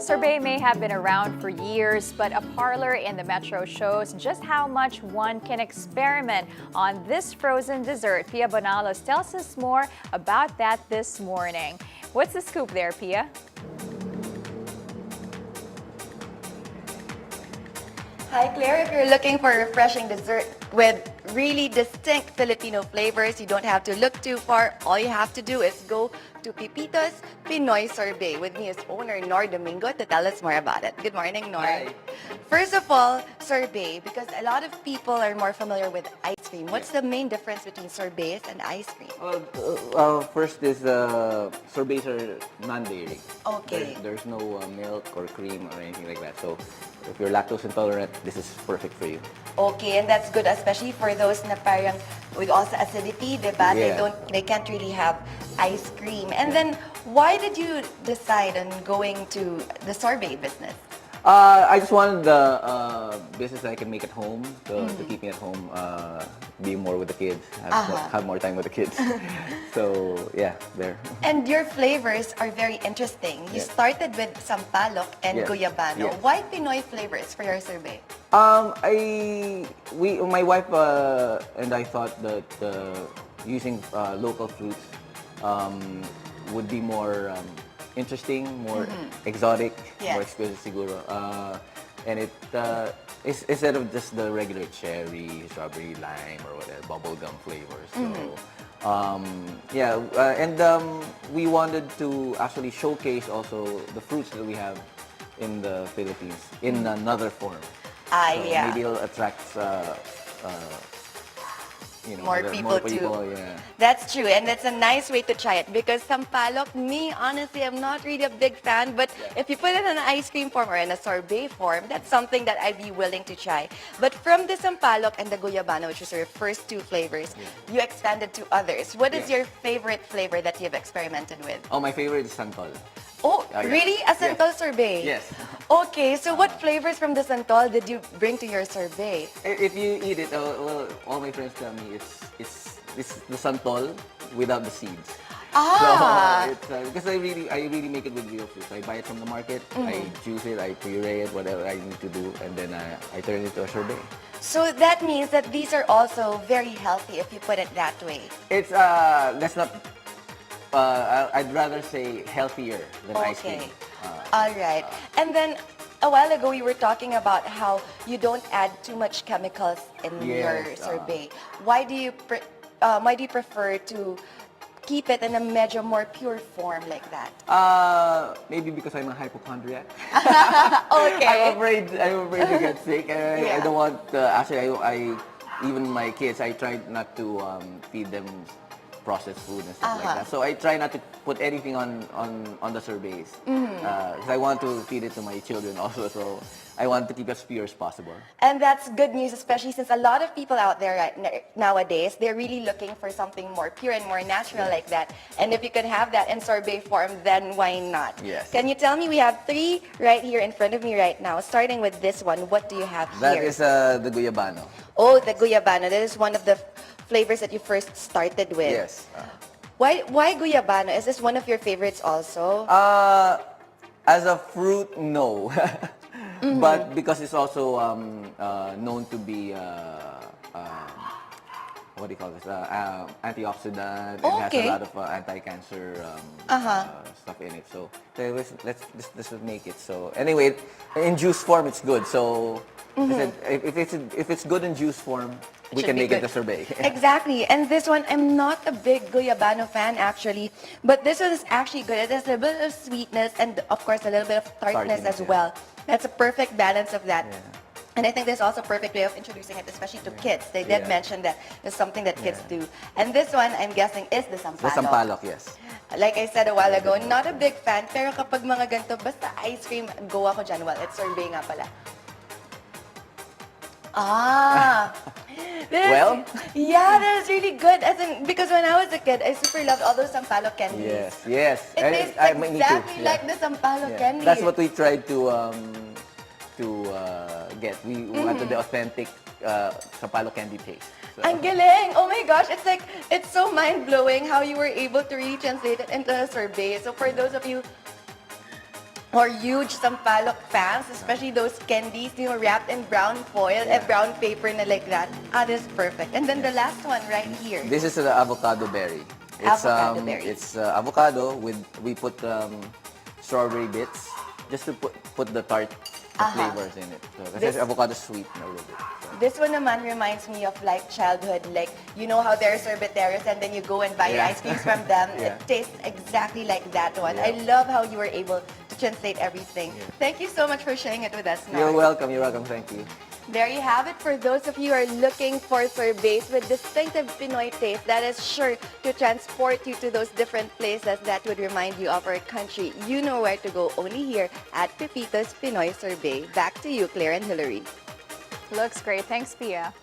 Sorbet may have been around for years, but a parlor in the metro shows just how much one can experiment on this frozen dessert. Pia Bonalos tells us more about that this morning. What's the scoop there, Pia? Hi Claire, if you're looking for a refreshing dessert with really distinct Filipino flavors, you don't have to look too far. All you have to do is go to Pipito's Pinoy Sorbet. With me is owner Nor Domingo to tell us more about it. Good morning, Nor. Hi. First of all, sorbet, because a lot of people are more familiar with ice cream. What's the main difference between sorbets and ice cream? First is sorbets are non-dairy. Okay. There's no milk or cream or anything like that. So if you're lactose intolerant, this is perfect for you. Okay, and that's good, especially for those na parang with also acidity, diba? Yeah. They can't really have ice cream. And then, why did you decide on going to the sorbet business? I just wanted the business that I can make at home to keep me at home, be more with the kids, have more time with the kids. So yeah, there. And your flavors are very interesting. You Yes. started with sampalok and Yes. guyabano. Yes. Why Pinoy flavors for your sorbet? My wife and I thought that using local fruits would be more interesting, more exotic, Yes. more exquisite siguro. And it instead of just the regular cherry, strawberry, lime, or whatever bubblegum flavors. So we wanted to actually showcase also the fruits that we have in the Philippines in another form. Yeah. Maybe it'll attract More people too. Yeah. That's true, and that's a nice way to try it because sampalok, me, honestly, I'm not really a big fan, but if you put it in an ice cream form or in a sorbet form, that's something that I'd be willing to try. But from the sampalok and the guyabano, which is your first two flavors, you expanded to others. What is your favorite flavor that you've experimented with? Oh, my favorite is santol. Oh, Yeah. really? A santol sorbet? Yes. Okay, so what flavors from the santol did you bring to your sorbet? If you eat it, well, all my friends tell me it's the santol without the seeds. Ah! So it's, because I really make it with real fruits. I buy it from the market, I juice it, I puree it, whatever I need to do, and then I turn it into a sorbet. So that means that these are also very healthy if you put it that way. It's that's not. I'd rather say healthier than ice cream. All right. And then a while ago, we were talking about how you don't add too much chemicals in your Yes, sorbet. Why do you prefer to keep it in a medyo more pure form like that? Maybe because I'm a hypochondriac. Okay. I'm afraid to get sick. I don't want. Actually, I even my kids, I try not to feed them processed food and stuff like that. So I try not to put anything on the sorbets because I want to feed it to my children also. So I want to keep it as pure as possible. And that's good news, especially since a lot of people out there nowadays, they're really looking for something more pure and more natural like that. And if you could have that in sorbet form, then why not? Yes. Can you tell me, we have three right here in front of me right now. Starting with this one, what do you have That here? is the guyabano. Oh, the guyabano. That is one of the flavors that you first started with. Yes. Why guyabano? Is this one of your favorites also? As a fruit, no. But because it's also known to be what do you call this? Antioxidant. It has a lot of anti-cancer stuff in it. So let's make it. So anyway, in juice form, it's good. So I said, if it's good in juice form, we can make it a sorbet. Exactly. And this one, I'm not a big guyabano fan actually, but this one is actually good. It has a bit of sweetness and of course a little bit of tartness as well. That's a perfect balance of that. Yeah. And I think there's also a perfect way of introducing it, especially to kids. They did mention that it's something that kids do. And this one, I'm guessing, is the sampalok. The sampalok, yes. Like I said a while ago, not a big fan, pero kapag mga ganito, basta ice cream, go ako dyan. Well, it's sorbet nga pala. Well? Yeah, that is really good. As in, because when I was a kid, I super loved all those sampalok candies. Yes. It tastes Me too. exactly like the sampalok candy. That's what we tried to get. We wanted the authentic sampalok candy taste. So. Ang galing! Oh my gosh, it's so mind-blowing how you were able to really translate it into a sorbet. So for those of you or huge sampalok fans, especially those candies, wrapped in brown foil and brown paper na like that. This is perfect. And then the last one right here. This is the avocado berry. It's Avocado berry. It's avocado with we put strawberry bits just to put the tart flavors in it. So, kasi avocado sweet na a little bit. So. This one naman reminds me of like childhood. Like, you know how there are sorbeteros and then you go and buy your ice creams from them. It tastes exactly like that one. I love how you were able to translate everything. Thank you so much for sharing it with us, Mark. You're welcome. You're welcome. Thank you. There you have it. For those of you who are looking for sorbets with distinctive Pinoy taste that is sure to transport you to those different places that would remind you of our country, you know where to go, only here at Pepito's Pinoy Sorbet. Back to you, Claire and Hillary. Looks great. Thanks, Pia.